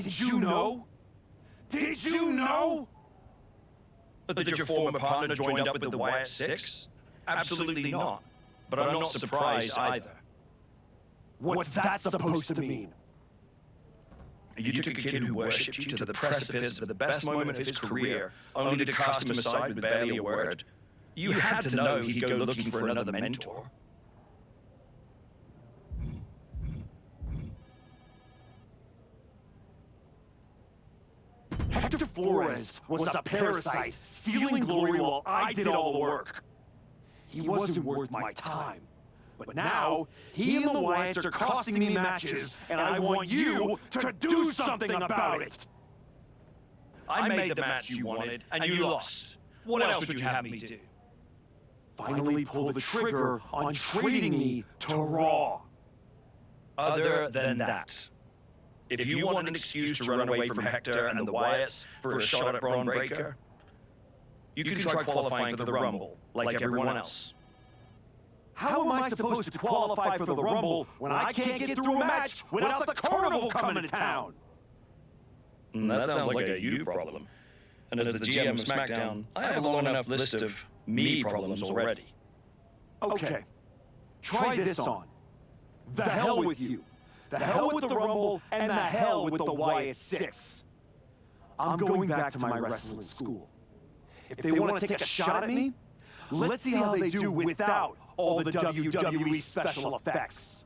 Did you know? Did you know? That your former partner joined up with the Wyatt Six? Absolutely not. But I'm not surprised either. What's that supposed to mean? You took a kid who worshipped you to the precipice of the best moment of his career, only to cast him aside with barely a word. You had to know he'd go looking for another mentor. Hector Flores was a parasite, stealing glory while I did all the work. He wasn't worth my time. But now, he and the Wyatts are costing me matches, and I want you to do something about it! I made the match you wanted, and you lost. What else would you have me do? Finally pull the trigger on trading me to Raw. Other than that, if you want an excuse to run away from Hector and the Wyatts for a shot at Braun Breaker, you can try qualifying for the Rumble, like everyone else. How am I supposed to qualify for the Rumble when I can't get through a match without the Carnival coming to town? That sounds like a you problem. And as the GM of SmackDown, I have a long enough list of me problems already. Okay, try this on. The hell with you. The hell with the Rumble, and the hell with the Wyatt Six. I'm going back to my wrestling school. If they want to take a shot at me, let's see how they do without all the WWE special effects.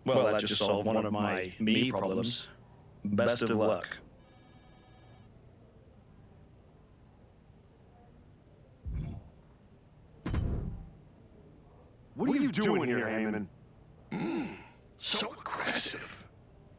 Well, that just solved one of my me problems. Best of luck. What are you doing here, Heyman? So aggressive.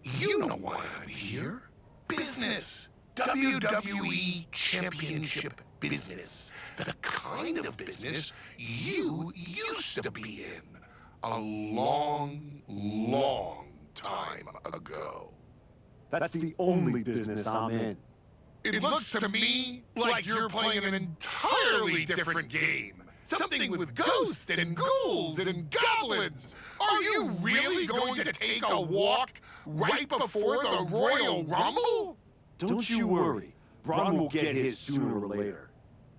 You know why I'm here. Business. WWE Championship business. The kind of business you used to be in a long, long time ago. That's the only business I'm in. It looks to me like you're playing an entirely different game. Something with ghosts and ghouls and goblins. Are you really going to take a walk right before the Royal Rumble? Don't you worry. Braun will get his sooner or later.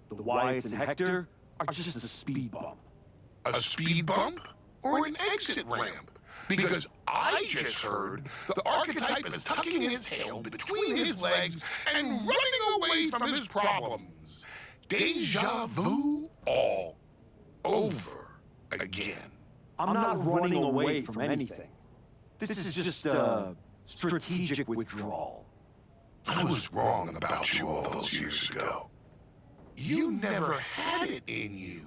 The Wyatts and Hector are just a speed bump. A speed bump or an exit ramp? Because I just heard the archetype is tucking his tail between his legs and running away from his problems. Deja vu all over again. I'm not running away from anything. This is just a strategic withdrawal. I was wrong about you all those years ago. You never had it in you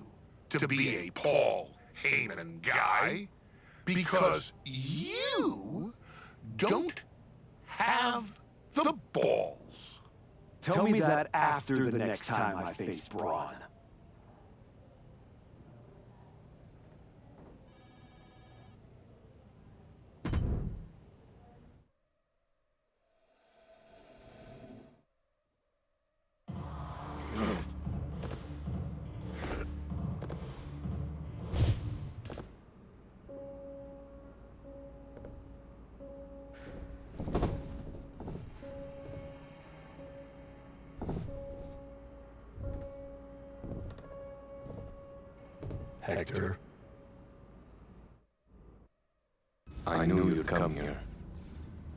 to be a Paul Heyman guy because you don't have the balls. Tell me that after the next time I face Braun. Hector. I knew you'd come here.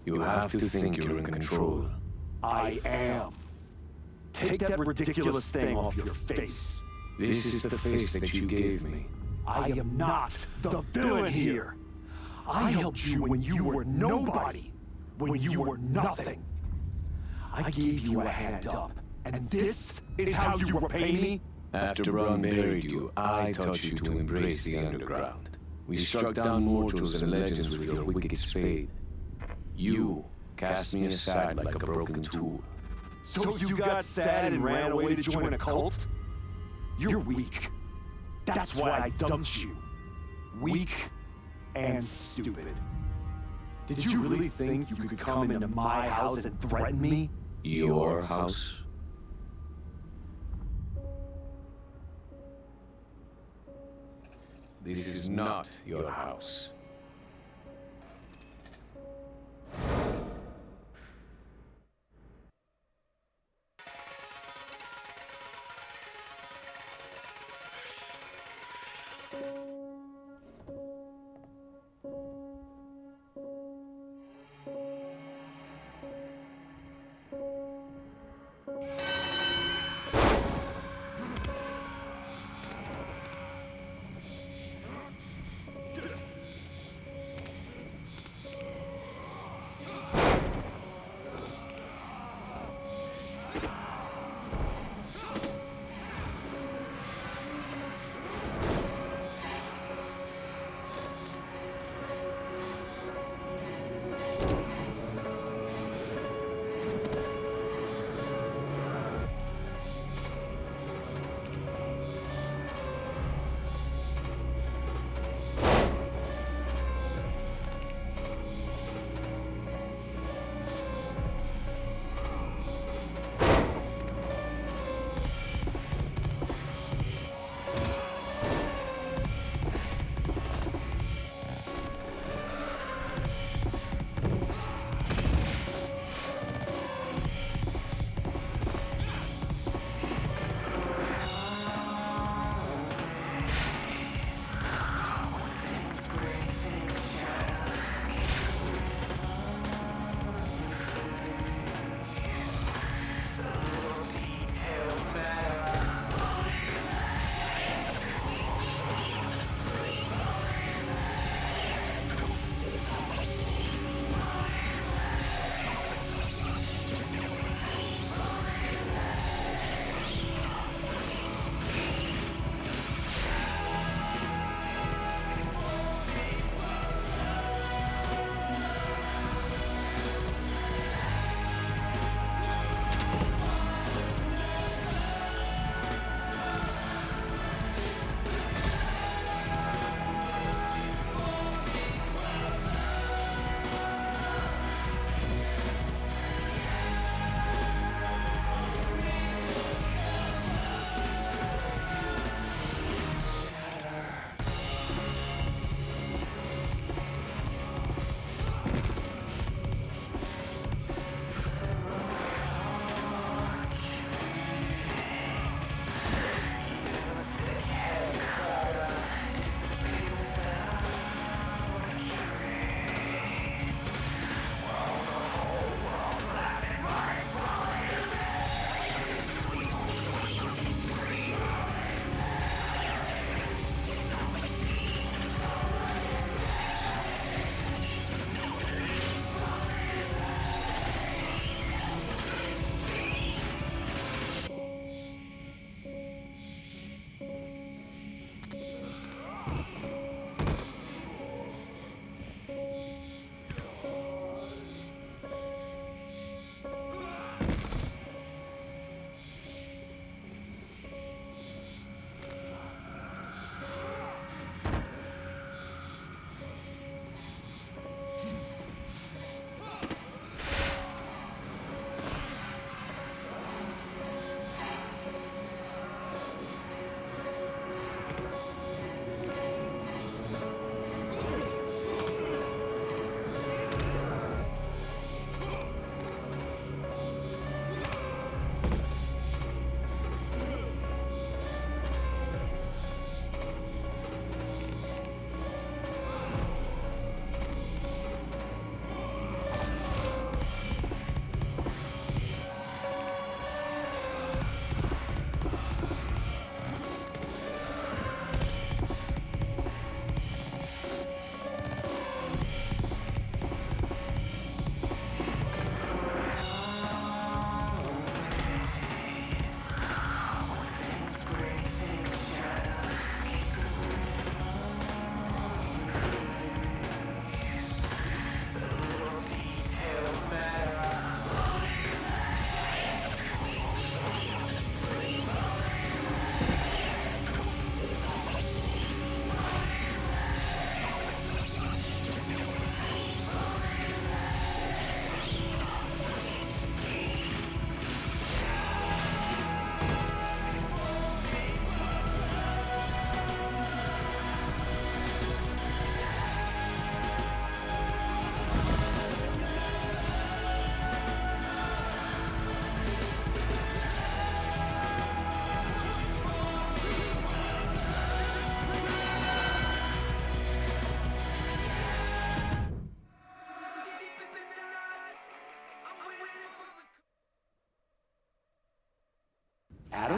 You have to think you're in control. I am. Take that ridiculous thing off your face. This is the face that you gave me. I am not the villain here. I helped you when you were nobody, when you were nothing. I gave you a hand up, and this is how you repay me? After Braun buried you, I taught you to embrace the underground. We struck down mortals and legends with your wicked spade. You cast me aside like a broken tool. So you got sad and ran away to join a cult? You're weak. That's why I dumped you. Weak and stupid. Did you really think you could come into my house and threaten me? Your house? This is not your house.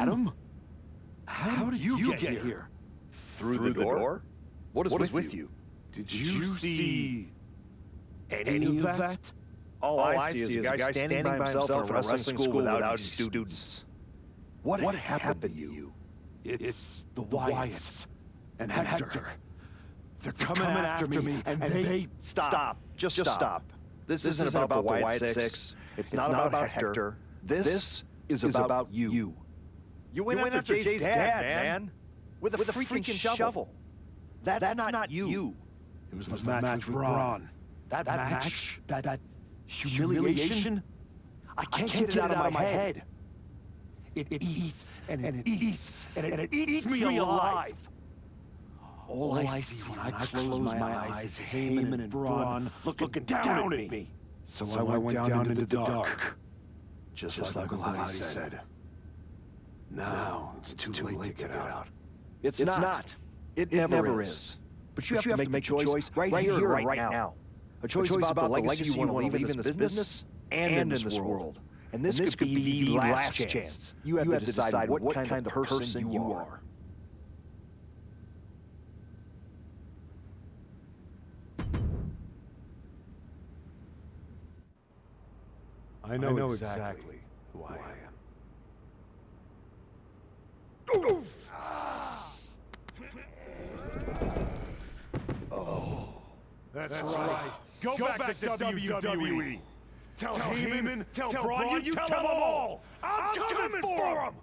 Adam? How did you get here? Through the door? What is with you? Did you see any of that? All I see is a guy standing by himself in a wrestling school without any students. What happened to you? It's the Wyatts and Hector. They're coming after me, and they... Stop. Just stop. This isn't about the Wyatt Six. It's not about Hector. This is about you. You went after Jay's dad, man. With a freaking shovel. That's not you. It was the match with Braun. That match? That humiliation? I can't get it out of my head. It eats, and it eats, and it eats me alive. All I see when I close my eyes is Heyman and Braun looking down at me. So I went down into the dark, just like Uncle Howdy said. Now it's too late to get out. It's not. It never is. But you have to make a choice right here, right now. A choice about the legacy you want to leave in this business and in this world. And this could be the last chance. You have to decide what kind of person you are. I know exactly who I am. That's right. Go back to WWE. Tell Heyman, tell Braun, you tell them all. I'm coming for them.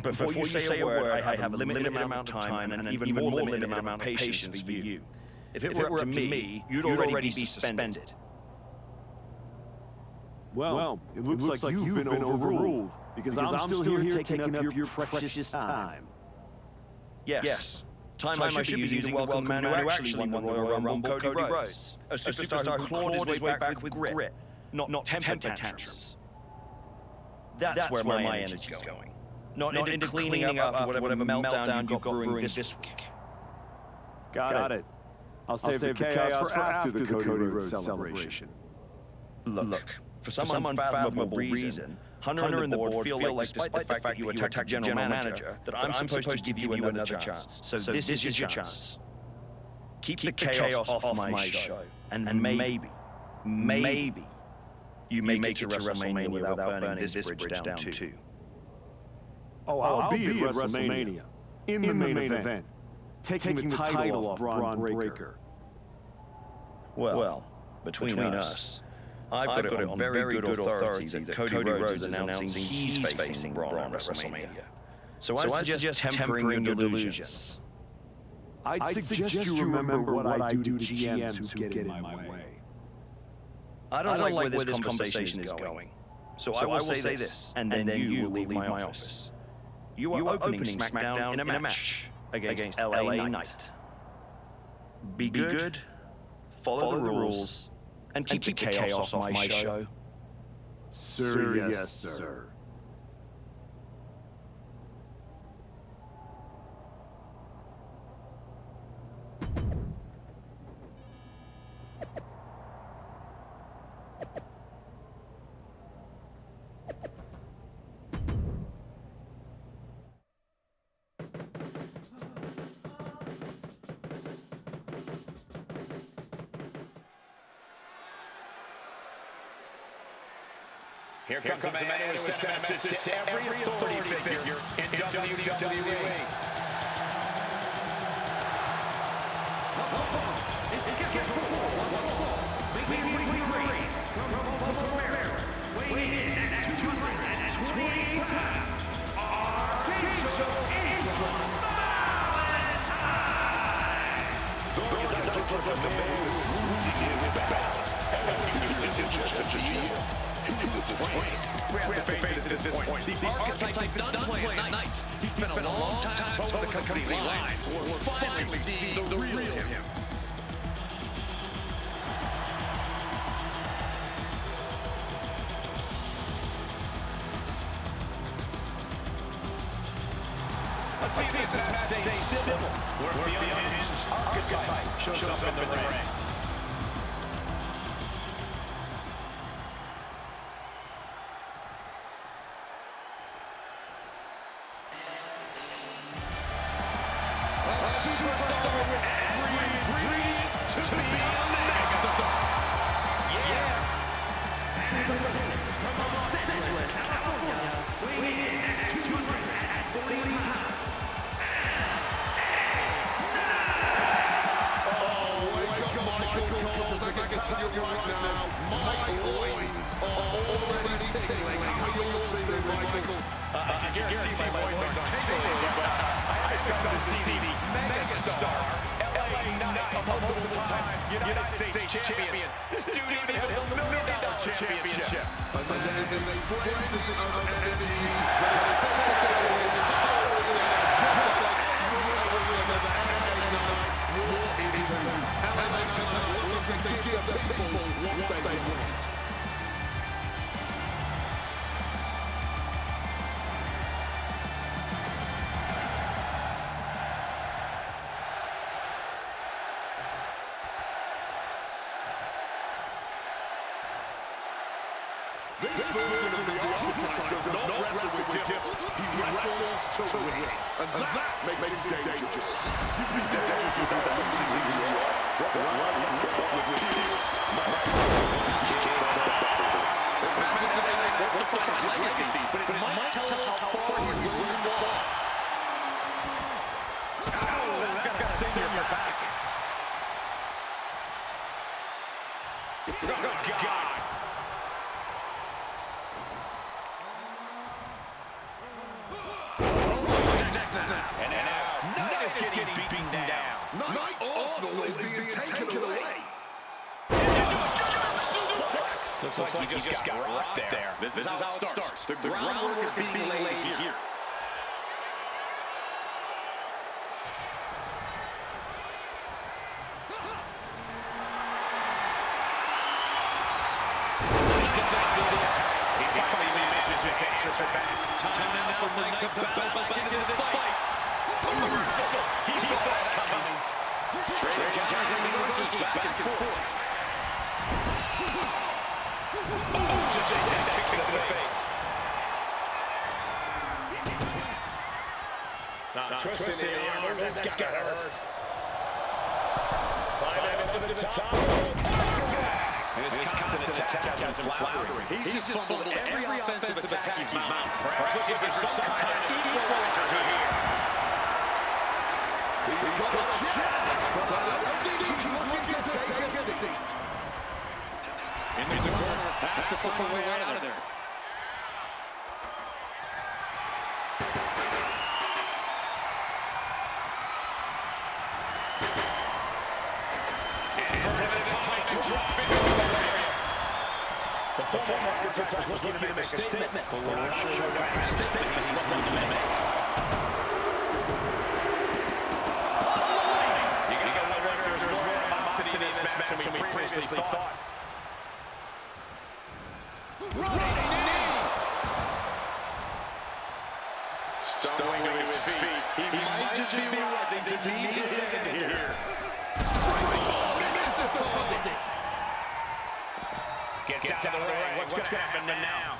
Before you say a word, I have a limited amount of time and an even more limited amount of patience for you. If it were up to me, you'd already be suspended. Well, it looks like you've been overruled, because I'm still here taking up your precious time. Yes. Time I should be using to welcome the man who actually won the Royal Rumble, Cody Rhodes. A superstar who clawed his way back with grit, not temper tantrums. That's where my energy's going. Not into cleaning up after whatever meltdown you've got brewing this week. Got it. I'll save the chaos for after the Cody Rhodes celebration. Look, for some unfathomable reason, Hunter and the board feel like, despite the fact that you attacked the general manager, that I'm supposed to give you another chance. So this is your chance. Keep the chaos off my show, and maybe, you make it to WrestleMania without burning this bridge down too. Oh, I'll be at WrestleMania, in the main event, taking the title off Braun Breaker. Well, between us, I've got it on very good authority that Cody Rhodes is announcing he's facing Braun at WrestleMania. So I suggest tempering your delusions. I'd suggest you remember what I do to GMs who get in my way. I don't like where this conversation is going. So I will say this, and then you will leave my office. You are opening SmackDown in a match against LA Knight. Be good, follow the rules, and keep the chaos off my show. Sir, yes, sir. Here comes a man who has sent a message to every authority figure in WWE. the man who's losing his balance. And he isn't just a GM. He's a friend. We have to face it at this point. The archetype is done playing nice. He's spent a long time toeing the company line. We're finally seeing the real him. Let's see if this match stays civil. Where the unhinged archetype shows up in the ring. United States champion. This dude even held the $1 million championship. But there's a frenzy of energy that is taking away entirely, just like every other win of LA Knight walks into LA Knight looking to give the people what they want. This version of the archetype does not wrestle with gifts, he wrestles to win. And that makes him dangerous. You can be dangerous without losing who you are. The one you kept up with your peers might be you can't come back from them. What the fuck is this legacy? But it might tell us how far he's willing to fall. Oh, that's got to sting your back. Oh, God. And now, Knight is getting beaten down. Knight's arsenal is being taken away. Looks like you just got rocked there. This is how it starts. The groundwork is being laid here. He finally manages to capture her back. Time now for Knight to battle back into this fight. He saw that coming. Trading counters and reversals back and forth. Just a kick to the face. Twisting the arm, that's got to hurt. Climbing into the top. And his constant attack has been floundering. He's just fumbled every offensive attack he's mounted. Perhaps looking for some kind of equalizer here. He's got a jab, but I don't think he's looking to take a seat. In the corner, has to find a way out of there. And for the tight drop into the area. The former architect was looking to make a statement, but we're not sure what kind of statement he's looking to make. You got to wonder if there's more animosity in this match than we previously thought. Running knee! Stowing to his feet. He might just be realizing to meet his end here. Misses the target. Gets out of the ring. What's going to happen now?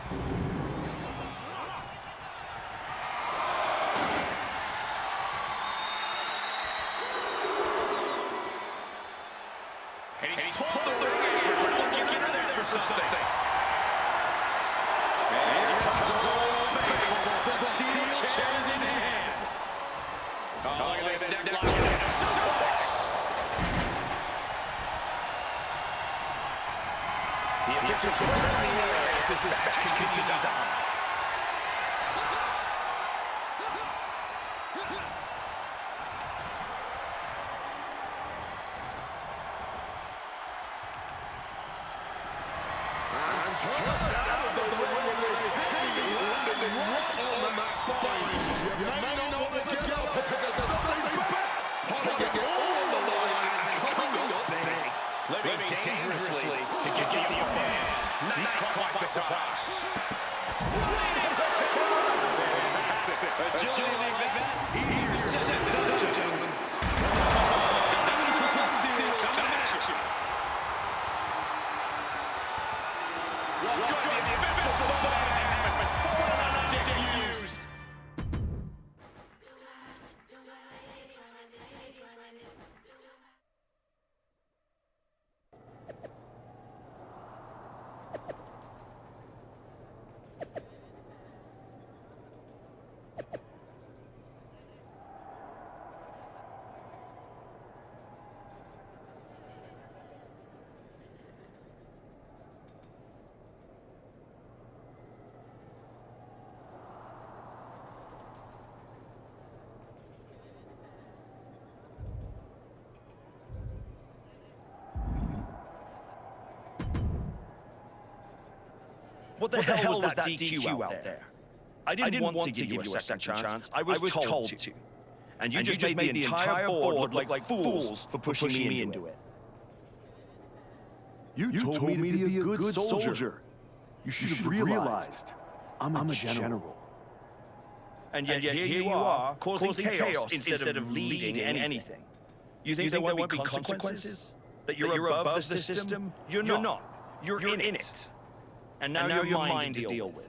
And he's pulled the ring apron. Look, you get there for something. And here comes the old faithful. The steel chair is in hand. Oh, look at this neck lock. Suplex. The officials will turn the air if this match continues on. Living dangerously to get the upper hand. Not caught by surprise. Agility of event. Here's the gentlemen. What the hell was that DQ out there? I didn't want to give you a second chance. I was told to. And you just made the entire board look like fools for pushing me into it. You told me to be a good soldier. You should have realized I'm a general. And yet here you are, causing chaos instead of leading anything. You think there won't be consequences? That you're above the system? You're not. You're in it. And now you're mine to deal with.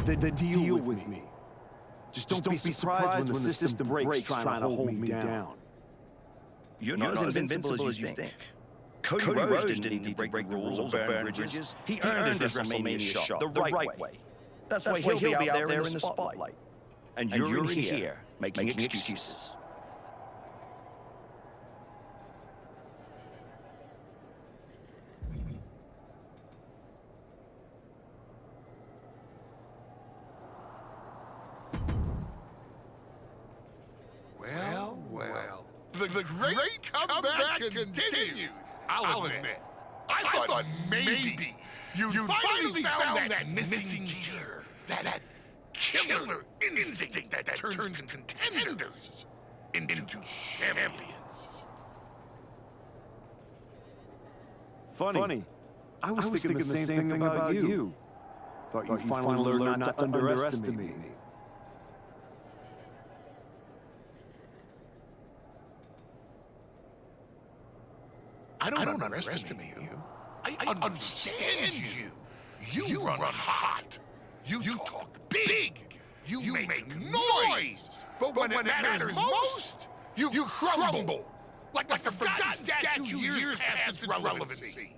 Then deal with me. Just don't be surprised when the system breaks trying to hold me down. You're not as invincible as you think. Cody Rhodes didn't need to break rules or burn bridges. He earned his WrestleMania shot the right way. That's why he'll be out there in the spotlight. And you're in here making excuses. Well. The great comeback continues. I'll admit. I thought maybe you finally found that missing gear, that killer instinct that turns contenders into champions. Funny. I was thinking the same thing about you. Thought you finally learned not to underestimate me. I don't underestimate you. I understand you. You run hot. You talk big. You make noise. But when it matters most, you crumble. Like a forgotten statue years past its relevancy.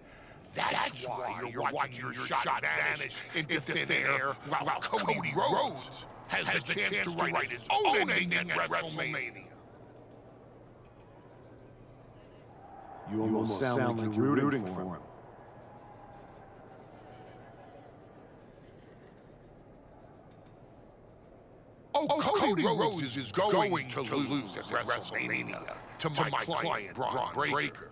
That's why you're watching your shot vanish into thin air while Cody Rhodes has the chance to write his own ending at WrestleMania. You almost sound like you're rooting for him. Cody Rhodes is going to lose at WrestleMania to my client, Braun Breaker.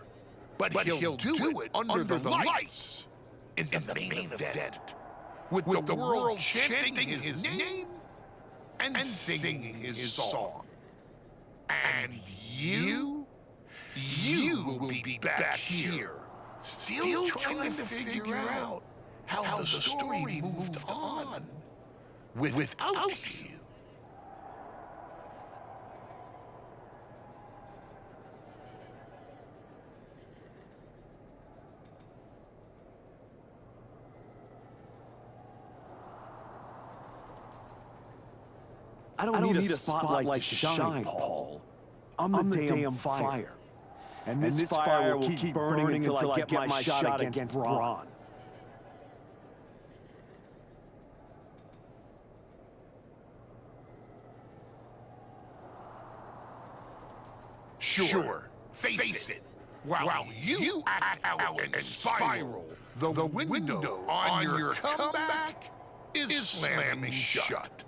But he'll do it under the lights in the main event, with the world chanting his name and singing his song. And you will be back here, still trying to figure out how the story moved on without you. I don't need a spotlight to shine, Paul. I'm the damn fire. And this fire will keep burning until I get my shot against Braun. Sure, face it. While you act out and spiral, the window on your comeback is slamming shut.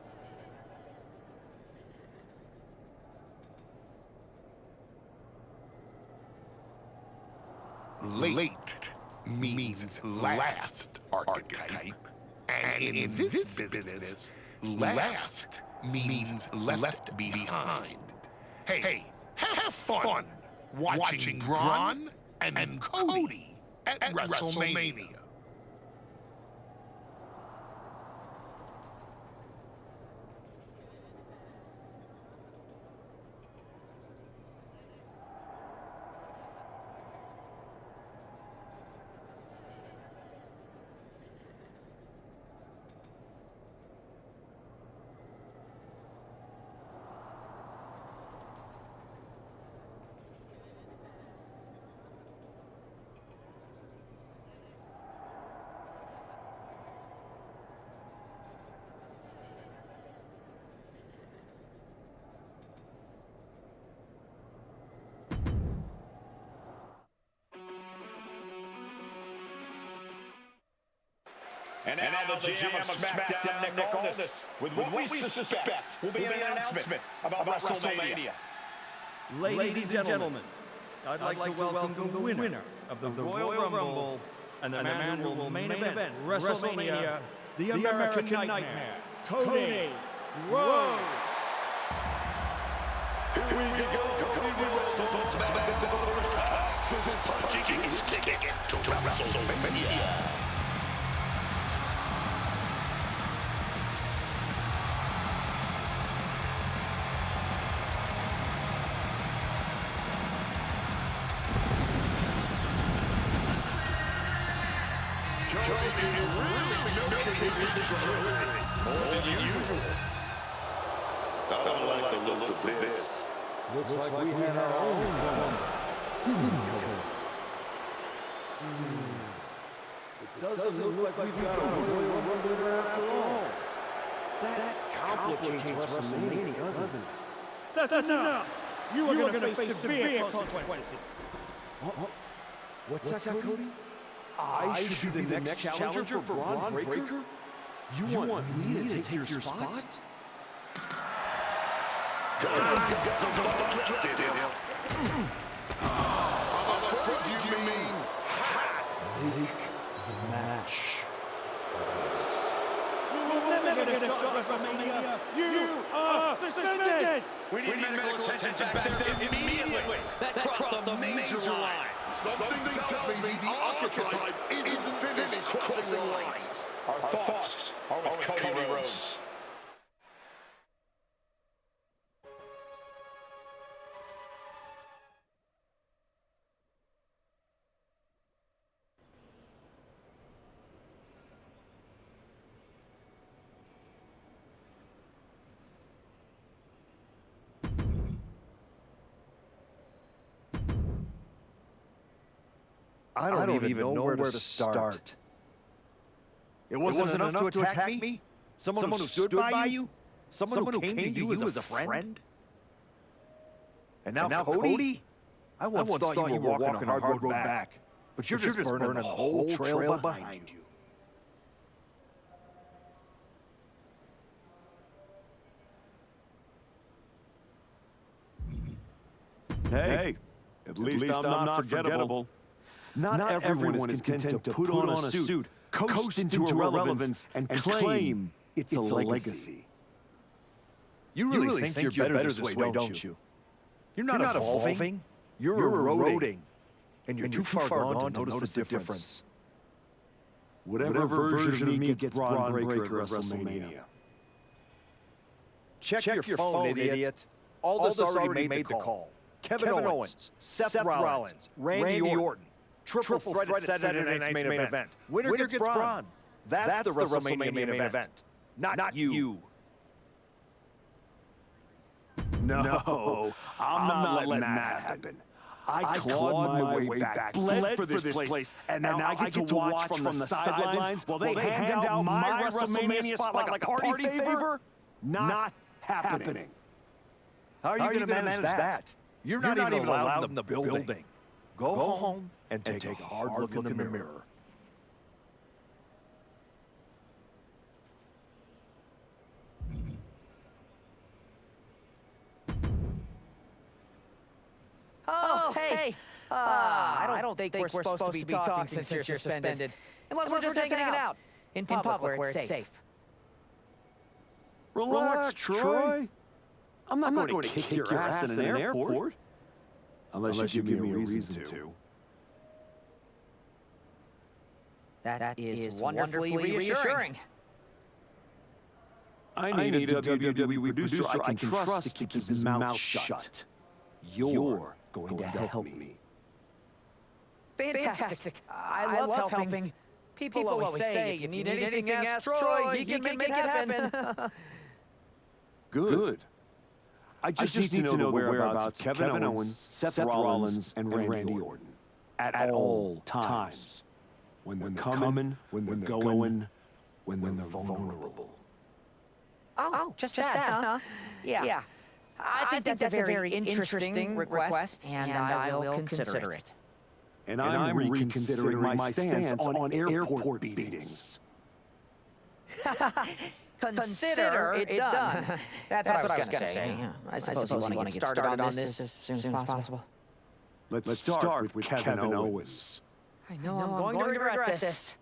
late means last archetype, and in this business, last means left behind. Hey, have fun watching Braun and Cody at WrestleMania. And now the GM of SmackDown, Nick Aldis, with what we suspect will be an announcement about WrestleMania. Ladies and gentlemen, I'd like to welcome the winner of the Royal Rumble and the man who will main event WrestleMania, the American Nightmare, Cody Rhodes. Here we go, Cody Rhodes, punching his ticket to WrestleMania. I don't like the looks of this. Looks like we had our own Rumble, didn't Cody? It doesn't look like we've got a Royal Rumble after all. That complicates WrestleMania, doesn't it? That's enough. You are going to face severe consequences. What's that, Cody? I should be the next challenger for Braun Breaker? You want me to take your spot? Got some left in him. I'm afraid you mean hot. Make the match. You will never get a shot at WrestleMania. You are suspended. We need medical attention back there immediately. That crossed the major line. Something tells me the archetype isn't finished crossing lines. Our thoughts are with Cody Rhodes. I don't even know where to start. It wasn't enough to attack me? Someone who stood by you? Someone who came to you as a friend? And now Cody? I once thought you were walking a hard road back, but you're just burning the whole trail behind you. Hey, at least I'm not forgettable. Not everyone is content to put on a suit, coast into irrelevance, and claim it's a legacy. You really think you're better this way, don't you? You're not evolving. You're eroding. And you're too far gone to notice the difference. Whatever version of me gets Braun Breaker at WrestleMania. Check your phone, idiot. Aldis already made the call. Kevin Owens, Seth Rollins, Randy Orton. Triple threat Saturday night's main event. Winner gets Braun. That's the WrestleMania main event. Not you. No, I'm not letting that happen. I clawed my way back, bled for this place, and now I get to watch from the sidelines while they hand out my WrestleMania spot like a party favor? Not happening. How are you going to manage that? You're not even allowed in the building. Go home and take a hard look in the mirror. Oh, hey, I don't think we're supposed to be talking since you're suspended. Unless we're just hanging out. In public where it's safe. Relax, Troy. I'm not going to kick your ass in an airport. Unless you give me a reason to. That is wonderfully reassuring. I need a WWE producer I can trust to keep his mouth shut. You're going to help me. Fantastic. I love helping. People always say, if you need anything, ask Troy. He can make it happen. Good. I just need to know the whereabouts of Kevin Owens, Seth Rollins, and Randy Orton. At all times. When they're coming, when they're going, when they're vulnerable. Oh, just that, huh? Yeah. I think that's a very interesting request, and I will consider it. And I'm reconsidering my stance on airport beatings. Consider it done. That's what I was going to say. I suppose you want to get started on this as soon as possible. Let's start with Kevin Owens. I know I'm going to regret this.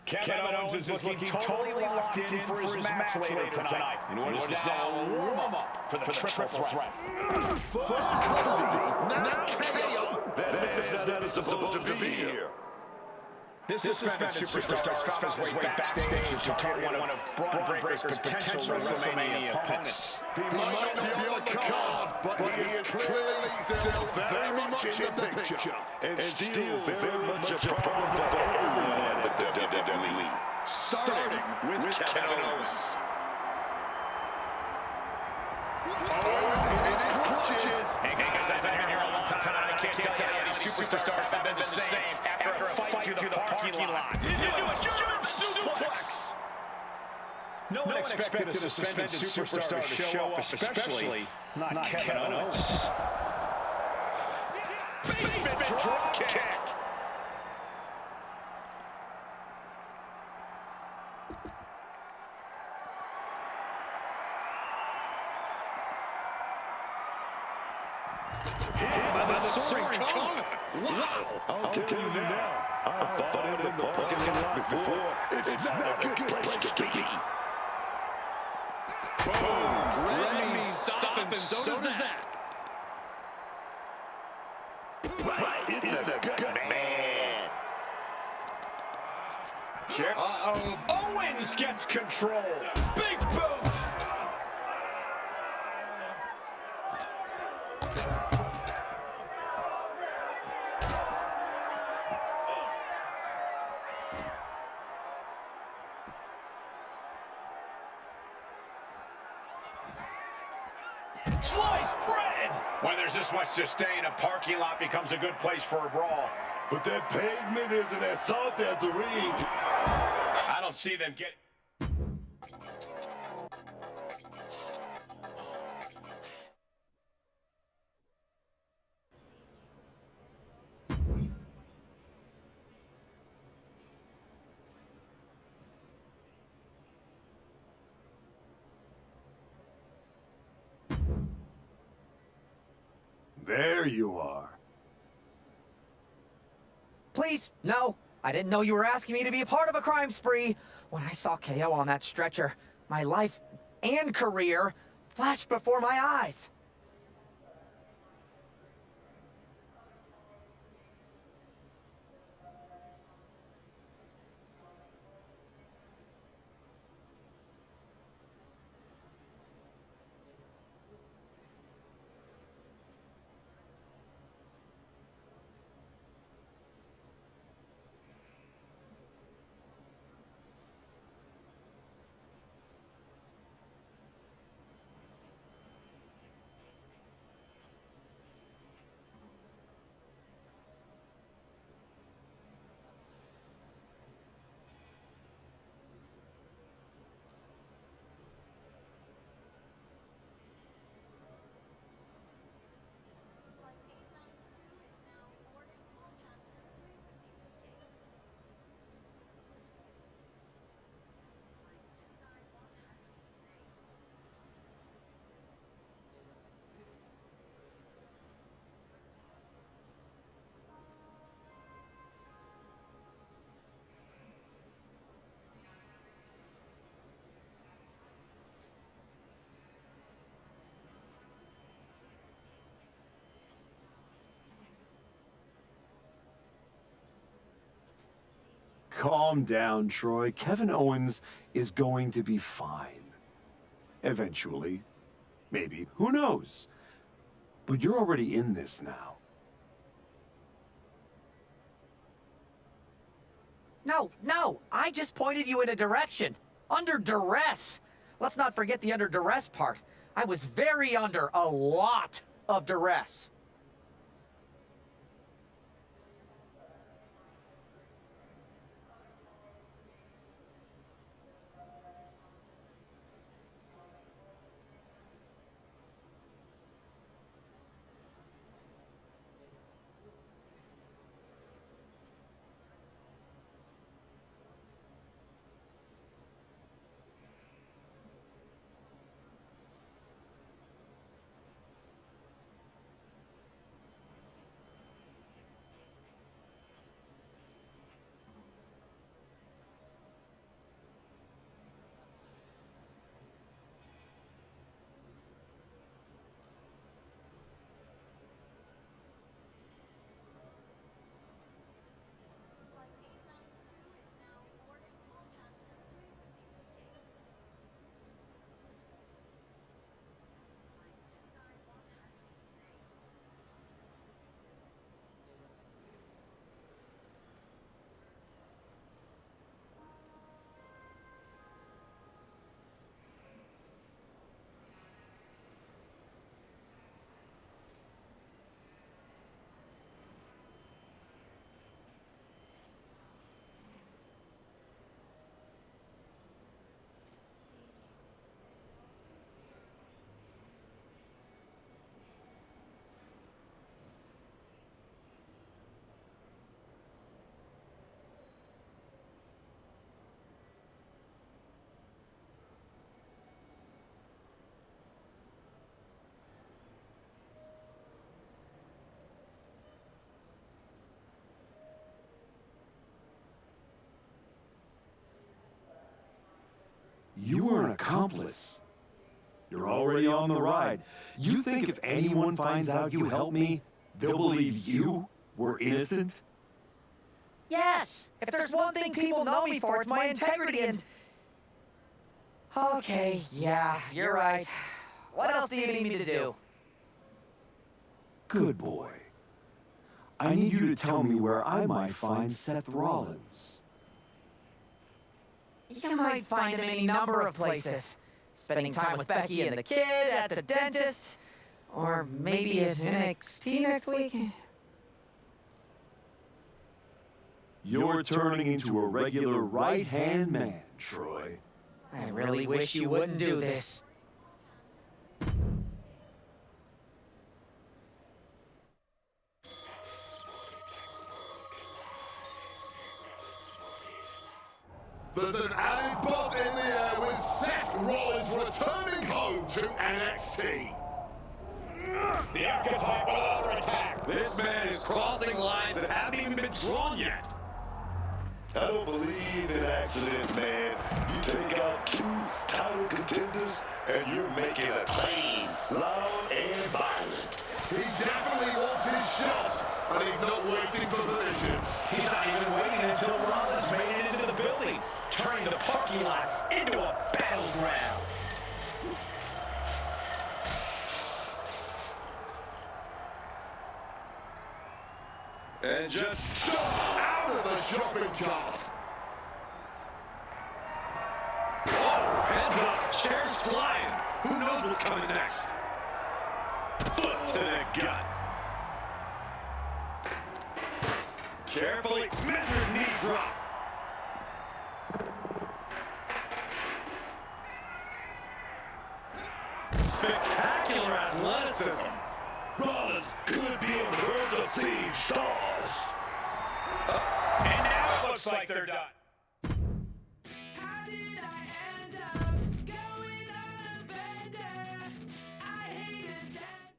Kevin Owens is looking totally locked in for his match later tonight. In order to now warm up for the triple threat. First Cody, now KO. That man's not supposed to be here. This suspended superstar has found his way backstage to target one of Braun Breaker's potential WrestleMania opponents. He might not be on the card, but he is clearly still very much in the picture. And still very much a problem for everyone at the WWE. Starting with Kevin Owens. Owens is in his clutches. Hey guys, I've been here a long time. I can't tell you how many superstars have been the same after a fight through the parking lot. You do a German suplex. No one expected a suspended superstar to show up, especially not Kevin Owens. Basement drop kick. Hit by the soaring cone. Wow. I'll tell you now, I've fought in the parking lot before. It's not a good place to be. Boom. Red means stop, and so does that. Right in the gut, man. Sure. Owens gets control. Big boot. Sliced bread! When there's this much to stay in a parking lot becomes a good place for a brawl. But that pavement isn't as soft as the ring. I don't see them get... There you are. Please, no. I didn't know you were asking me to be a part of a crime spree. When I saw KO on that stretcher, my life and career flashed before my eyes. Calm down, Troy. Kevin Owens is going to be fine. Eventually. Maybe. Who knows? But you're already in this now. No, I just pointed you in a direction. Under duress. Let's not forget the under duress part. I was very under a lot of duress. You were an accomplice. You're already on the ride. You think if anyone finds out you helped me, they'll believe you were innocent? Yes! If there's one thing people know me for, it's my integrity and... Okay, yeah, you're right. What else do you need me to do? Good boy. I need you to tell me where I might find Seth Rollins. You might find him any number of places. Spending time with Becky and the kid, at the dentist, or maybe at NXT next week. You're turning into a regular right-hand man, Troy. I really wish you wouldn't do this. There's an added buzz in the air with Seth Rollins returning home to NXT. The archetype with another attack. This man is crossing lines that haven't even been drawn yet. I don't believe in accidents, man. You take out 2 title contenders, and you're making a claim, loud and violent. He definitely wants his shot, and he's not waiting for permission. He's not even waiting until Rollins made it into the building, turning the parking lot into a battleground. And just Dumped out of the shopping cart. oh, heads up, chairs flying. Who knows what's coming next? Foot to the gut. Carefully measured knee drop. Spectacular athleticism. Rollins could be emergency stars. And now it looks like they're done. How did I end up going on a bender? I hated that.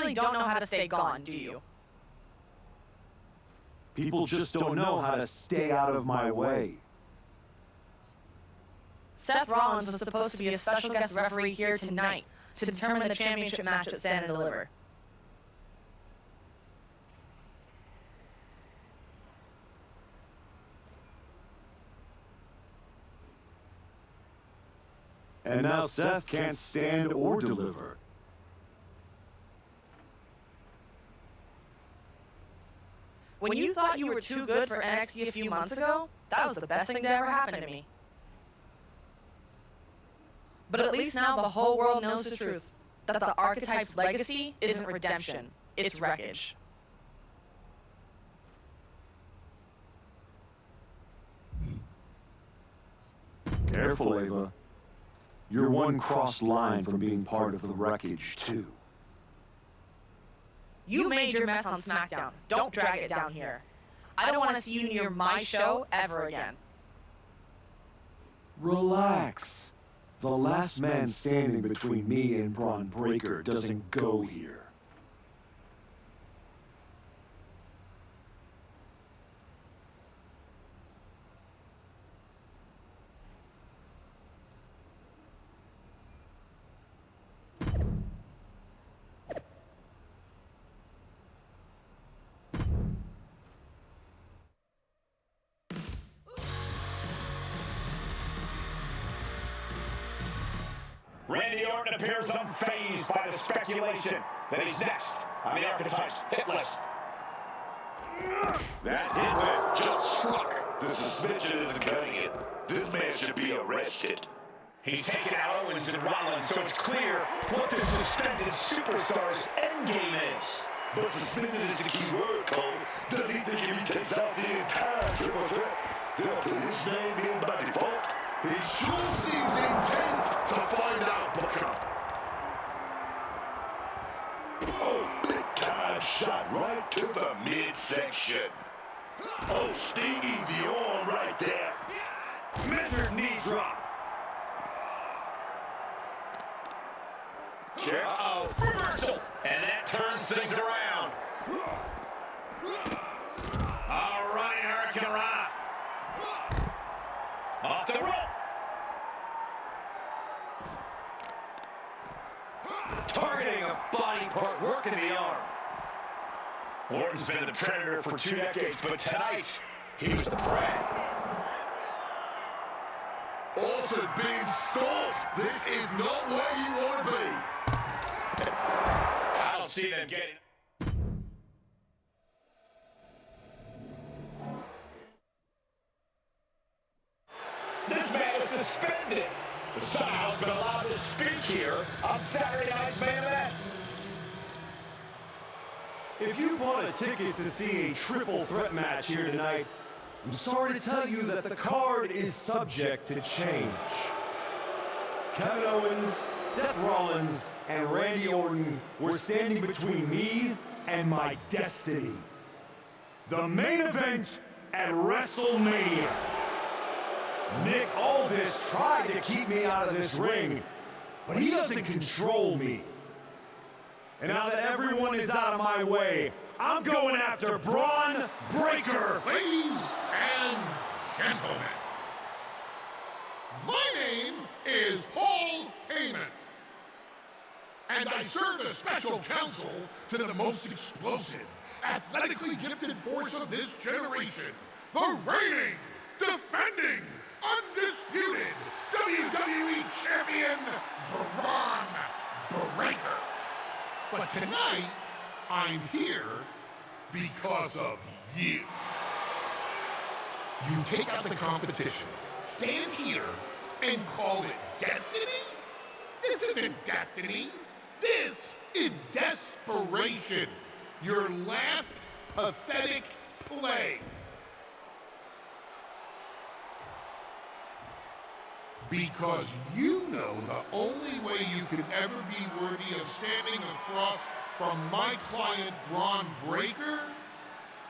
really don't know how to stay gone, do you? People just don't know how to stay out of my way. Seth Rollins was supposed to be a special guest referee here tonight to determine the championship match at Stand and Deliver. And now Seth can't stand or deliver. When you thought you were too good for NXT a few months ago, that was the best thing that ever happened to me. But at least now the whole world knows the truth, that the Archetype's legacy isn't redemption, it's wreckage. Careful, Ava. You're one crossed line from being part of the wreckage, too. You made your mess on SmackDown. Don't drag it down here. I don't want to see you near my show ever again. Relax. The last man standing between me and Braun Breaker doesn't go here. Randy Orton appears unfazed by the speculation that he's next on the Archetype's hit list. That hit list just struck. The suspension isn't cutting it. This man should be arrested. He's taken out Owens and Rollins, so it's clear what the suspended superstar's endgame is. But suspended is the key word, Cole. Does he think if he takes out the entire triple threat, they'll put his name in by default? He sure seems intent to find out, Booker. Oh, big time shot right to the midsection. Oh, stinging the arm right there. Measured knee drop. Uh-oh, reversal. And that turns things around. All right, Hurricane Rana. Off the rope. Targeting a body part, working the arm. Orton's been the predator for 2 decades, but tonight, he was the prey. Orton being stalked. This is not where you want to be. I don't see them getting... This man is suspended. But somehow has been allowed to speak here on Saturday night's main event. If you bought a ticket to see a triple threat match here tonight, I'm sorry to tell you that the card is subject to change. Kevin Owens, Seth Rollins, and Randy Orton were standing between me and my destiny. The main event at WrestleMania. Nick Aldis tried to keep me out of this ring, but he doesn't control me. And now that everyone is out of my way, I'm going after Braun Breaker. Ladies and gentlemen, my name is Paul Heyman, and I serve as special counsel to the most explosive, athletically gifted force of this generation, the reigning, defending, undisputed WWE Champion, Braun Breaker. But tonight, I'm here because of you. You take out the competition, stand here, and call it destiny? This isn't destiny. This is desperation. Your last pathetic play. Because you know the only way you could ever be worthy of standing across from my client, Braun Breaker,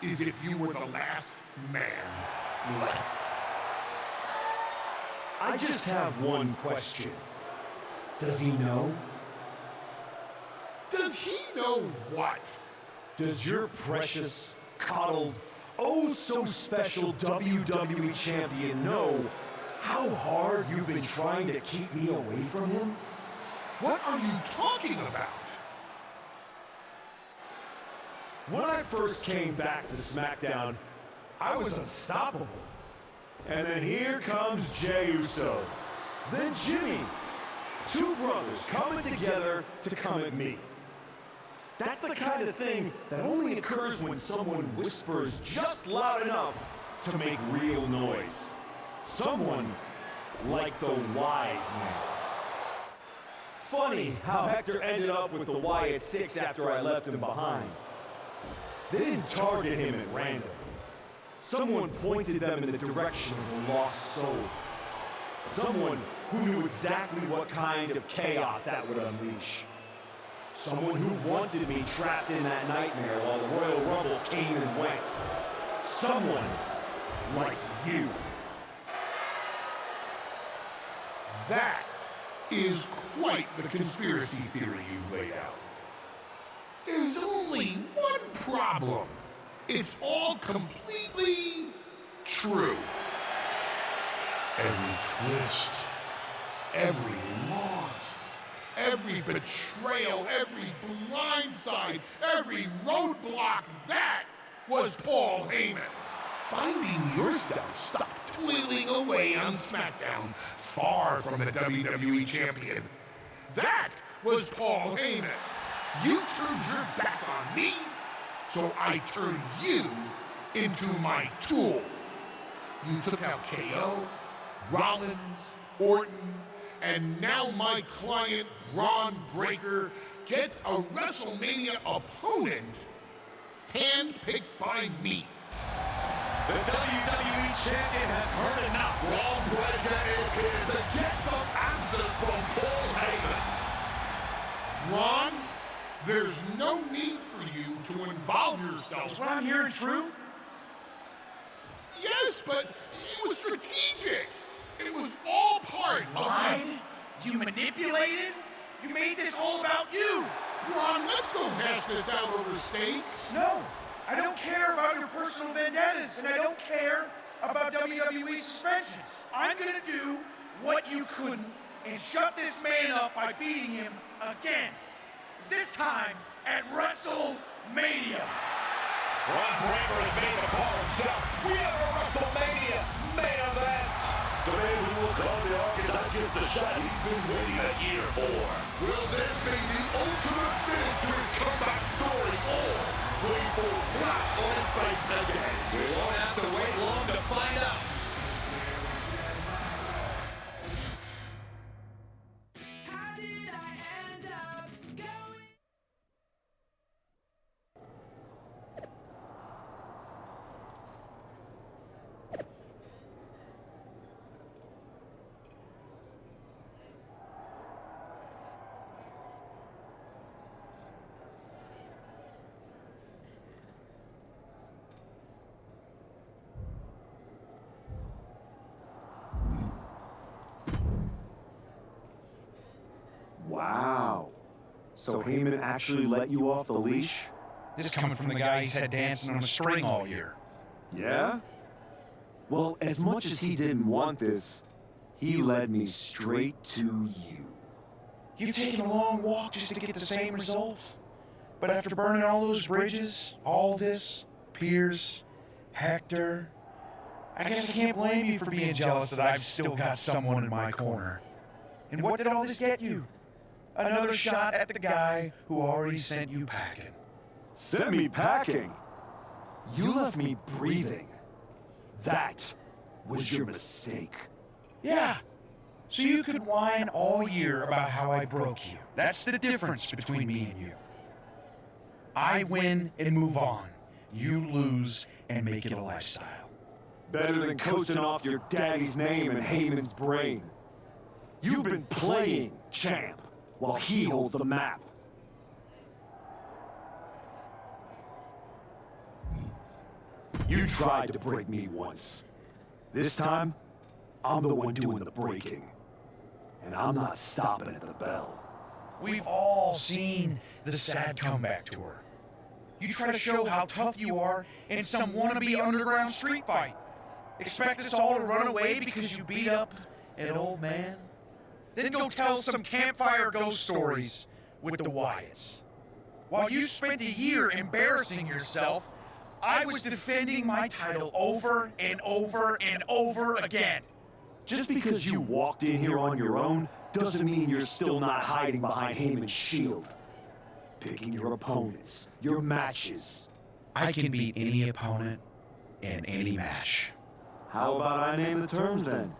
is if you were the last man left. I just have one question. Does he know? Does he know what? Does your precious, coddled, oh so special WWE champion know how hard you've been trying to keep me away from him? What are you talking about? When I first came back to SmackDown, I was unstoppable. And then here comes Jey Uso, then Jimmy. Two brothers coming together to come at me. That's the kind of thing that only occurs when someone whispers just loud enough to make real noise. Someone like the Wise Man. Funny how Hector ended up with the Wyatt Six after I left him behind. They didn't target him at random. Someone pointed them in the direction of a lost soul. Someone who knew exactly what kind of chaos that would unleash. Someone who wanted me trapped in that nightmare while the Royal Rumble came and went. Someone like you. That is quite the conspiracy theory you've laid out. There's only one problem. It's all completely true. Every twist, every loss, every betrayal, every blindside, every roadblock, that was Paul Heyman. Finding yourself stuck toiling away on SmackDown, far from the WWE champion. That was Paul Heyman. You turned your back on me, so I turned you into my tool. You took out KO, Rollins, Orton, and now my client, Braun Breaker, gets a WrestleMania opponent handpicked by me. The WWE champion has heard enough. Braun Breaker is here to get some answers from Paul Heyman. Braun, there's no need for you to involve yourself. Is what I'm hearing true? Yes, but it was strategic. It was all part of Lied? You manipulated? You made this all about you! Braun, let's go hash this out over steaks. No! I don't care about your personal vendettas, and I don't care about WWE suspensions. I'm gonna do what you couldn't and shut this man up by beating him again. This time at WrestleMania. Braun Breaker has made the call himself. We have a WrestleMania main event. The man who will call the archetype gets the shot he's been waiting a year for. Will this be the ultimate finish to his comeback story, or will he fall flat on his face again? We won't have to wait long to find out. How did I end up going? Wow. So Heyman actually let you off the leash? This is coming from the guy he's had dancing on a string all year. Yeah? Well, as much as he didn't want this, he led me straight to you. You've taken a long walk just to get the same result. But after burning all those bridges, Aldis, Pierce, Hector, I guess I can't blame you for being jealous that I've still got someone in my corner. And what did all this get you? Another shot at the guy who already sent you packing. Sent me packing? You left me breathing. That was your mistake. Yeah. So you could whine all year about how I broke you. That's the difference between me and you. I win and move on. You lose and make it a lifestyle. Better than coasting off your daddy's name and Heyman's brain. You've been playing champ while he holds the map. You tried to break me once. This time, I'm the one doing the breaking. And I'm not stopping at the bell. We've all seen the sad comeback tour. You try to show how tough you are in some wannabe underground street fight. Expect us all to run away because you beat up an old man? Then go tell some campfire ghost stories with the Wyatts. While you spent a year embarrassing yourself, I was defending my title over and over and over again. Just because you walked in here on your own doesn't mean you're still not hiding behind Heyman's shield. Picking your opponents, your matches. I can beat any opponent in any match. How about I name the terms then?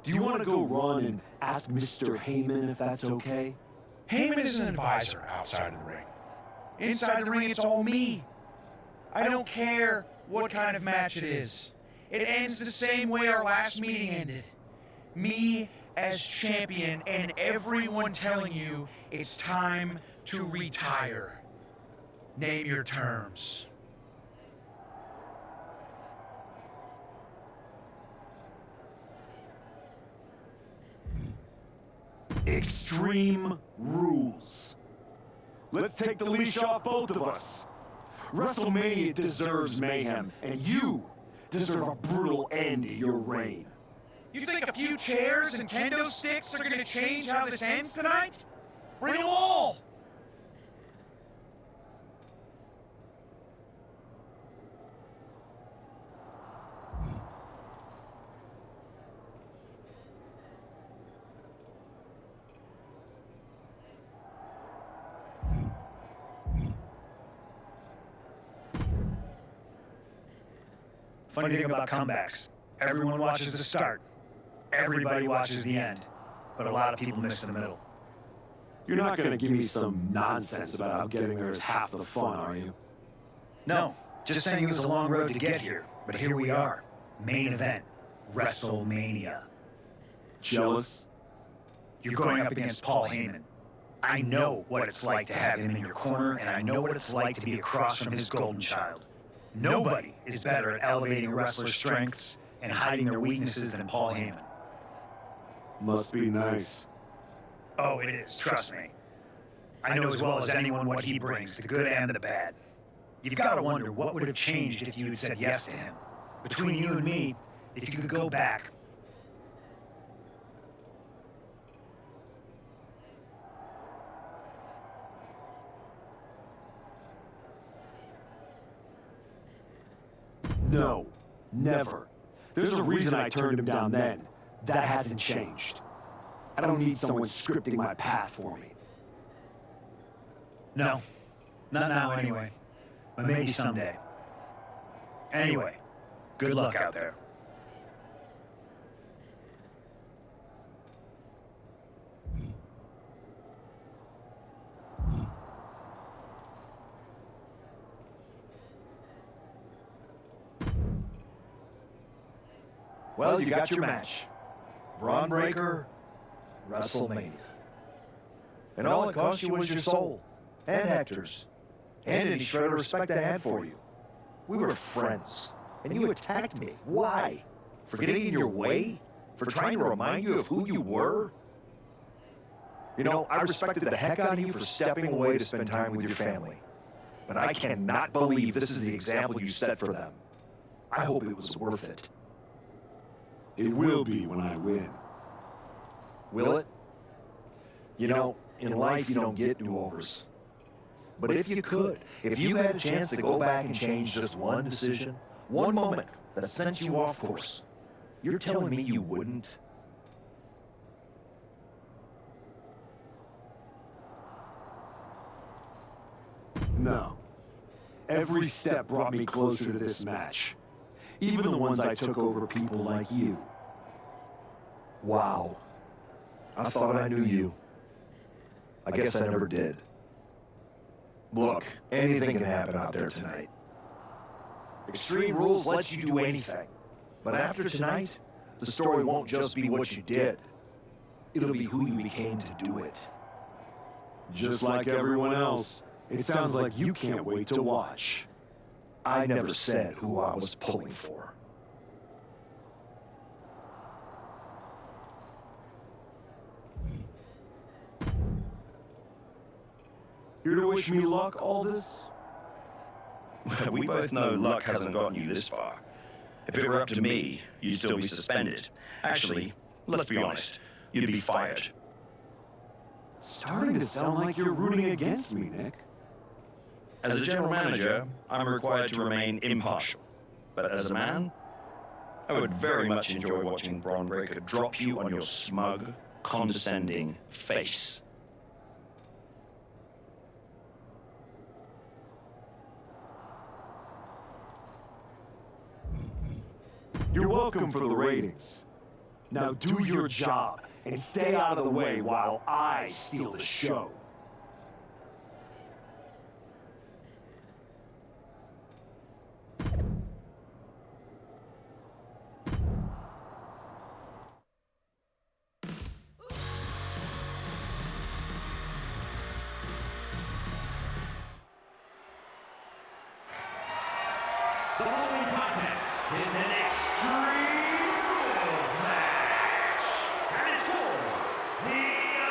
Do you want to go run and ask Mr. Heyman if that's okay? Heyman is an advisor outside of the ring. Inside the ring, it's all me. I don't care what kind of match it is. It ends the same way our last meeting ended. Me as champion and everyone telling you it's time to retire. Name your terms. Extreme rules. Let's take the leash off both of us. WrestleMania deserves mayhem, and you deserve a brutal end to your reign. You think a few chairs and kendo sticks are going to change how this ends tonight? Bring them all! Funny thing about comebacks, everyone watches the start. Everybody watches the end. But a lot of people miss the middle. You're not going to give me some nonsense about how getting there is half the fun, are you? No, just saying it was a long road to get here. But here we are. Main event. WrestleMania. Jealous? You're going up against Paul Heyman. I know what it's like to have him in your corner, and I know what it's like to be across from his golden child. Nobody is better at elevating a wrestler's strengths and hiding their weaknesses than Paul Heyman. Must be nice. Oh, it is, trust me. I know as well as anyone what he brings, the good and the bad. You've got to wonder what would have changed if you had said yes to him. Between you and me, if you could go back. No, never. There's a reason I turned him down then. That hasn't changed. I don't need someone scripting my path for me. No, not now anyway. But maybe someday. Anyway, good luck out there. Well, you got your match. Braun Breaker, WrestleMania. And all it cost you was your soul, and Hector's, and any shred of respect I had for you. We were friends, and you attacked me. Why? For getting in your way? For trying to remind you of who you were? You know, I respected the heck out of you for stepping away to spend time with your family. But I cannot believe this is the example you set for them. I hope it was worth it. It will be when I win. Will it? You know, in life you don't get do-overs. But if you could, if you had a chance to go back and change just one decision, one moment that sent you off course, you're telling me you wouldn't? No. Every step brought me closer to this match. Even the ones I took over people like you. Wow. I thought I knew you. I guess I never did. Look, anything can happen out there tonight. Extreme Rules lets you do anything. But after tonight, the story won't just be what you did. It'll be who you became to do it. Just like everyone else, it sounds like you can't wait to watch. I never said who I was pulling for. Here to wish me luck, Aldous? We both know luck hasn't gotten you this far. If it were up to me, you'd still be suspended. Actually, let's be honest, you'd be fired. Starting to sound like you're rooting against me, Nick. As a general manager, I'm required to remain impartial. But as a man, I would very much enjoy watching Braun Breaker drop you on your smug, condescending face. You're welcome for the ratings. Now do your job and stay out of the way while I steal the show. The following contest is an Extreme Rules match, and it's for the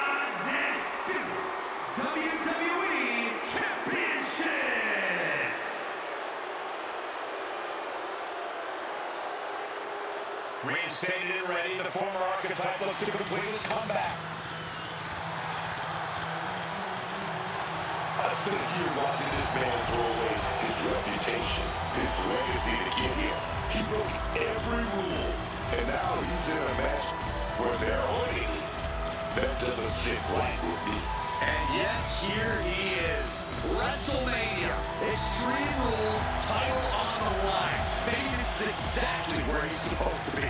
undisputed WWE Championship. Reinstated and ready, the former archetype looks to complete his comeback. I spent a year watching this man throw away his reputation, his legacy to get here. He broke every rule, and now he's in a match where they're owning him. That doesn't sit right with me. And yet, here he is. WrestleMania. Extreme Rules, title on the line. Maybe this is exactly where he's supposed to be.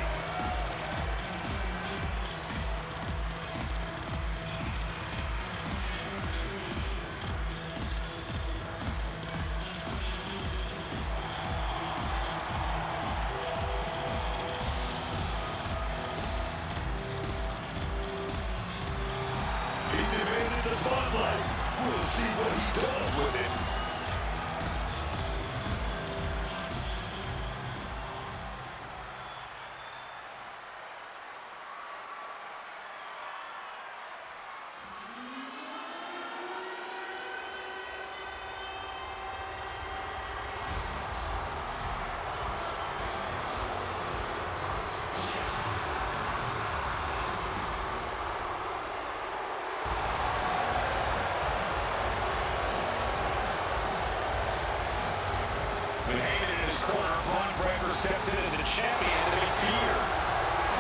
He demanded the spotlight. We'll see what he does with it. With Heyman in his corner, Braun Breaker steps in as a champion to be feared.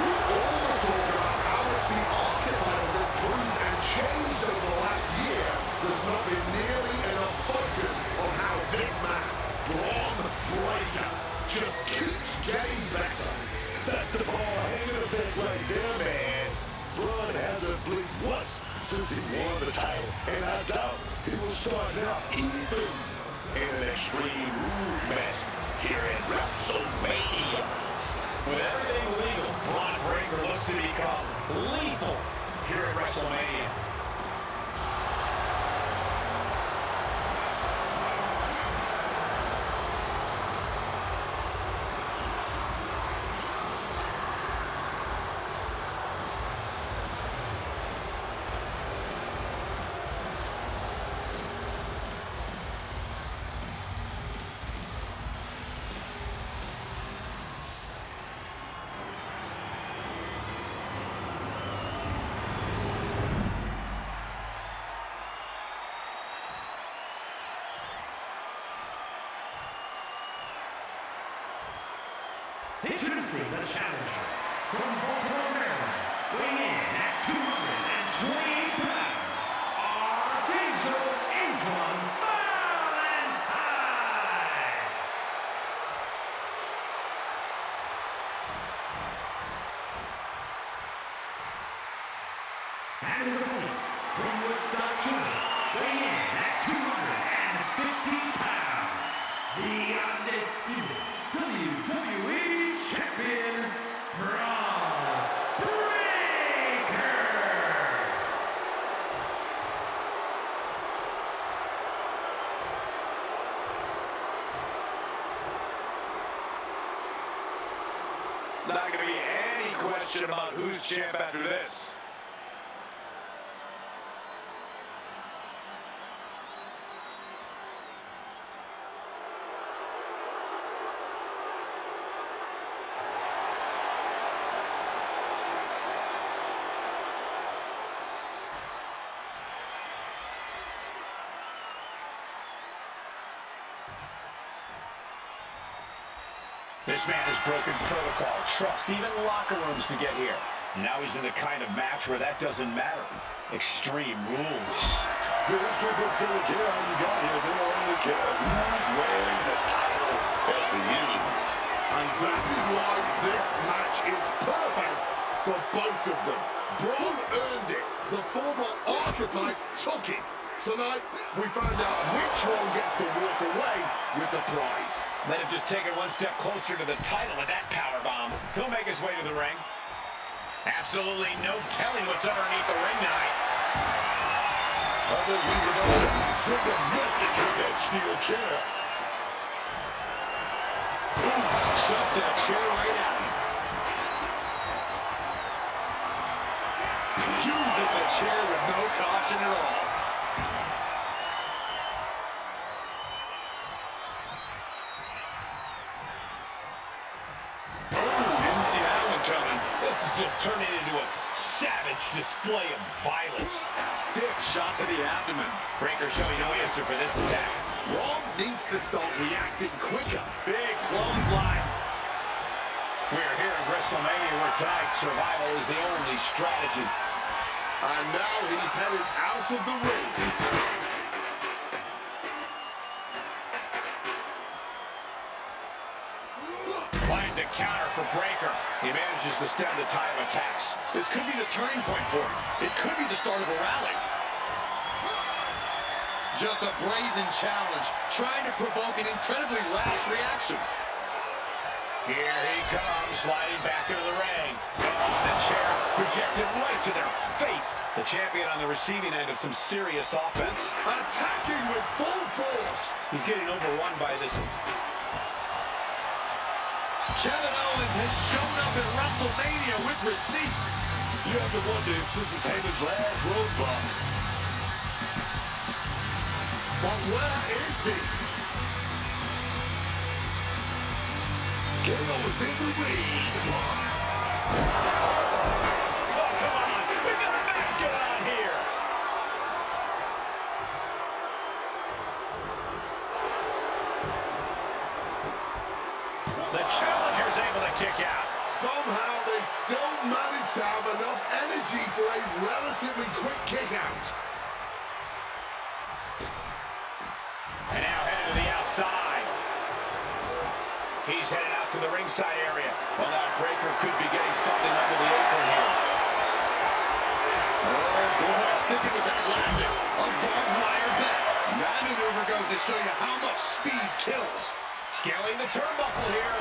We all talk about how much the archetype has improved and changed over the last year. There's not been nearly enough focus on how this man, Braun Breaker, just keeps getting better. That's the Paul Heyman effect right there, man. Braun hasn't blinked once since he won the title, and I doubt he will start now even in an Extreme Rules match here at WrestleMania. With everything legal, Braun Breaker looks to become lethal here at WrestleMania. Introducing the challenger from Baltimore, Maryland, weighing in at 220 pounds, Archangel Antoine Valentine. And his opponent from Woodstock, Georgia, weighing in at 250 pounds, the undisputed WWE Champion, Braun Breaker. Not going to be any question about who's champ after this. This man has broken protocol, trust, even locker rooms to get here. Now he's in the kind of match where that doesn't matter. Extreme rules. The history books don't care how you got here. They only care who's wearing the title at the end. And that is why this match is perfect for both of them. Braun earned it. The former archetype took it. Tonight, we find out which one gets to walk away with the prize. Let him just take it one step closer to the title with that powerbomb. He'll make his way to the ring. Absolutely no telling what's underneath the ring tonight. I think he's about to send a message with that steel chair. Oops, shut that chair right out. Using the chair with no caution at all. Didn't see that one coming. This is just turning into a savage display of violence. Stiff shot to the abdomen. Breaker showing no answer for this attack. Braun needs to start reacting quicker. Big clothesline. We're here at WrestleMania where tonight's survival is the only strategy. And now he's headed out of the ring. Finds a counter for Breaker. He manages to stem the tide of attacks. This could be the turning point for him. It could be the start of a rally. Just a brazen challenge, trying to provoke an incredibly rash reaction. Here he comes, sliding back into the ring. The chair projected right to their face. The champion on the receiving end of some serious offense. Attacking with full force. He's getting overrun by this. Kevin Owens has shown up at WrestleMania with receipts. You have to wonder if this is Heyman's last roadblock. But where is he? Kevin Owens in the lead. Oh, come on. We've got a match going on here. The challenger's able to kick out. Somehow they still manage to have enough energy for a relatively quick kick out. And now headed to the outside. He's headed out to the ringside area. Well, that Breaker could be getting something under the apron here. Oh boy, sticking with the classics. A barbed wire bat. That maneuver goes to show you how much speed kills. Scaling the turnbuckle here.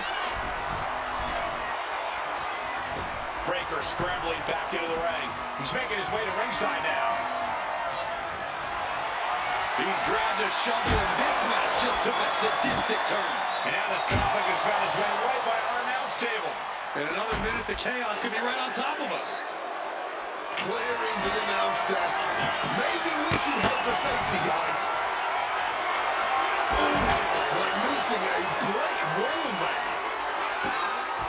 Breaker scrambling back into the ring. He's making his way to ringside now. He's grabbed a shovel, and this match just took a sadistic turn. And now this conflict has found its way right by our announce table. In another minute, the chaos could be right on top of us. Clearing the announce desk. Maybe we should head for safety, guys. We're meeting a brick wall there.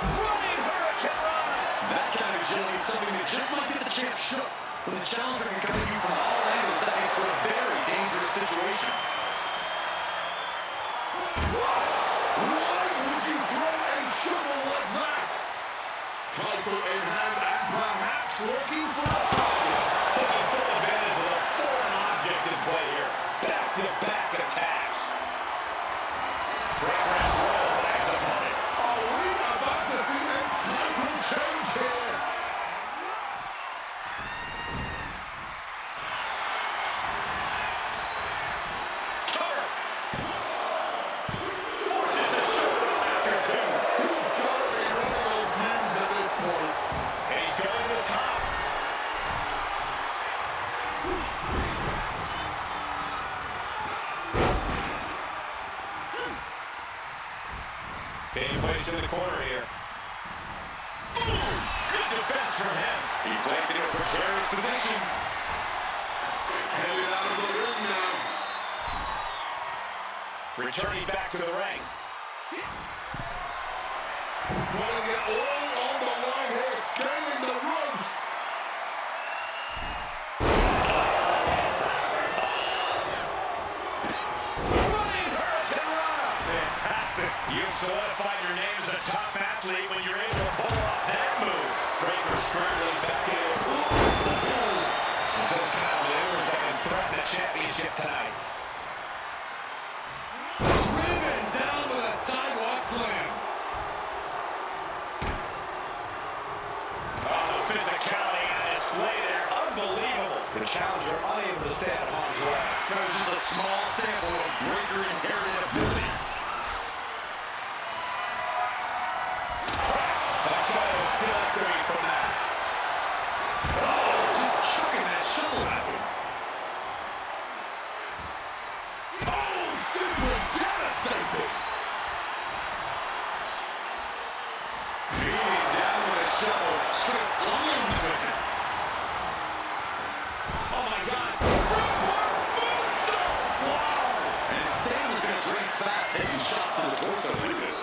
Running Hurricane Rana. That kind of agility is something that just might get the champ shook. When the challenger can come at you from all angles, that makes for a very dangerous situation. What? Why would you throw a shovel like that? Title in hand and perhaps looking for a target. Taking full advantage of the foreign object in play here. Back-to-back attacks. Breaker and roll by his opponent. Are we about to see a title change here? Cover. Forces the shoulder after two. He's got to be running on fumes at this point. And he's going to the top. Being placed in the corner here. Good defense from him. He's placed in a precarious position. Headed out of the ring now. Returning back to the ring. Putting it all on the line here, scaling the ropes. Running Hurricane Rana. past it. You've solidified your name as a top athlete when you're able to pull off that move. Breaker scrambling back in. It's those kind of maneuvers that can threaten the championship tonight. Driven down with a sidewalk slam. Oh, the physicality on display there. Unbelievable. The challenger unable to stay out of harm's way. That was just a small sample of Breaker inherited ability. That's still echoing from that. Oh, just chucking that shovel at him. Oh, super devastating. Beating down with a shovel, straight palms with it. Oh my God. And Stan was going to drink fast, taking shots to the torso. Look at this.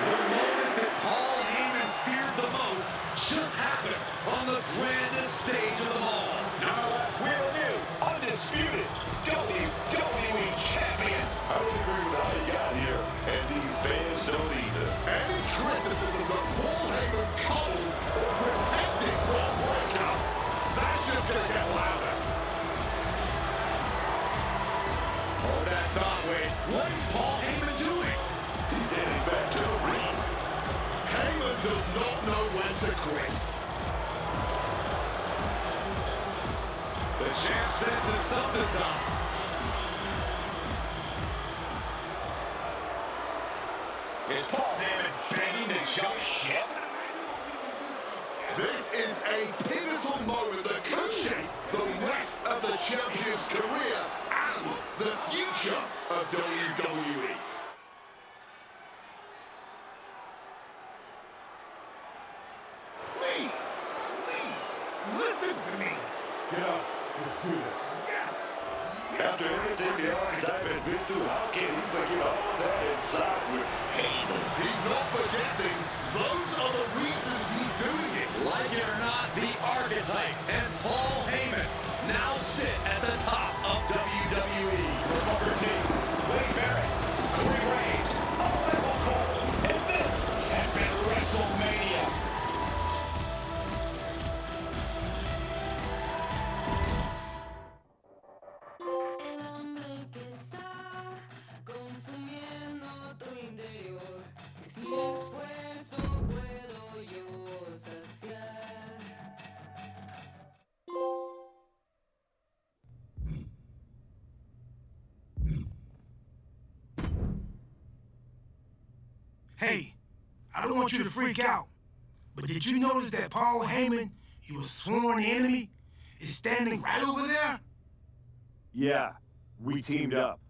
The moment that Paul Heyman feared the most just happened on the grandest stage of them all. Nonetheless, we're new, undisputed WWE champion. I don't agree with how he got here, and these fans don't either. Any criticism that Paul Heyman cold or protecting Braun Breaker, that's just going to get louder. Hold that thought, Wade. What is Paul Heyman doing? He's heading back to the ring. Heyman does not know when to quit. The champ senses something's up. Is Paul Heyman begging to jump ship? This is a pivotal moment that could shape the rest of the champion's career and the future of WWE. Please, listen to me. Get up. Let's do this. Yes. After everything the Archetype has been through, how can he forget all that inside with Heyman? He's not forgetting. Those are the reasons he's doing it. Like it or not, the Archetype and Paul Heyman now sit at the top of WWE. Booker T, Wade Barrett, Corey Graves, Michael Cole, and this has been WrestleMania. Hey, I don't want you to freak out, but did you notice that Paul Heyman, your sworn enemy, is standing right over there? Yeah, we teamed up.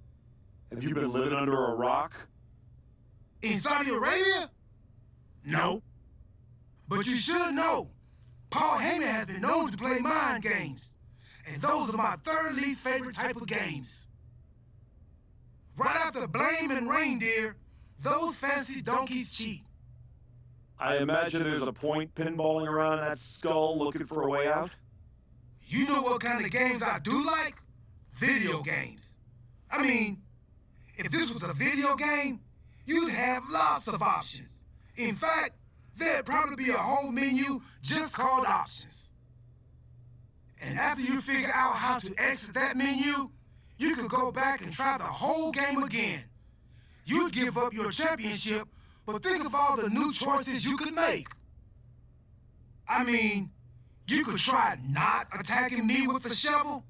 Have you been living under a rock? In Saudi Arabia? No. But you should know, Paul Heyman has been known to play mind games, and those are my third least favorite type of games. Right after Blame and Reindeer, those fancy donkeys cheat. I imagine there's a point pinballing around in that skull looking for a way out. You know what kind of games I do like? Video games. I mean, if this was a video game, you'd have lots of options. In fact, there'd probably be a whole menu just called options. And after you figure out how to exit that menu, you could go back and try the whole game again. You'd give up your championship, but think of all the new choices you could make. I mean, you could try not attacking me with the shovel.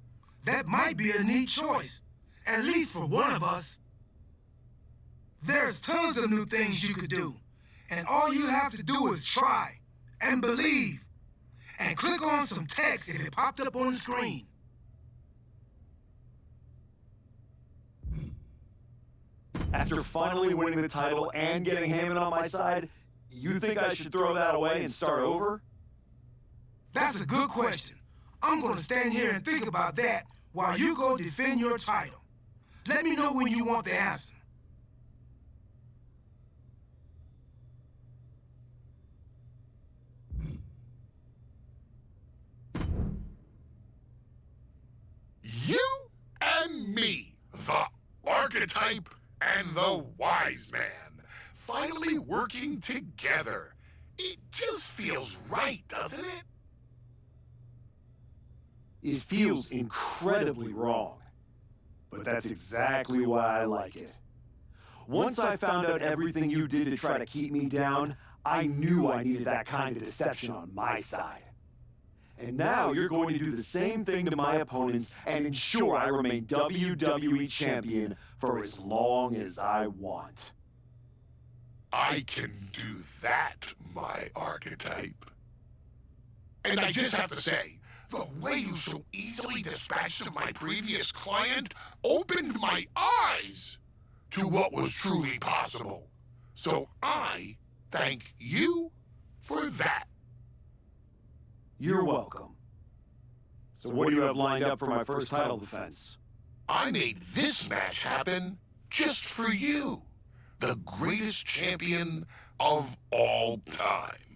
That might be a neat choice, at least for one of us. There's tons of new things you could do, and all you have to do is try and believe, and click on some text if it popped up on the screen. After finally winning the title and getting Heyman on my side, you think I should throw that away and start over? That's a good question. I'm gonna stand here and think about that while you go defend your title. Let me know when you want the answer. You and me, the Archetype and the Wise Man finally working together. It just feels right, doesn't it? It feels incredibly wrong. But that's exactly why I like it. Once I found out everything you did to try to keep me down, I knew I needed that kind of deception on my side. And now you're going to do the same thing to my opponents and ensure I remain WWE Champion for as long as I want. I can do that, my archetype. And I just have to say, the way you so easily dispatched my previous client opened my eyes to what was truly possible. So I thank you for that. You're welcome. So what do you have lined up for my first title defense? I made this match happen just for you, the greatest champion of all time.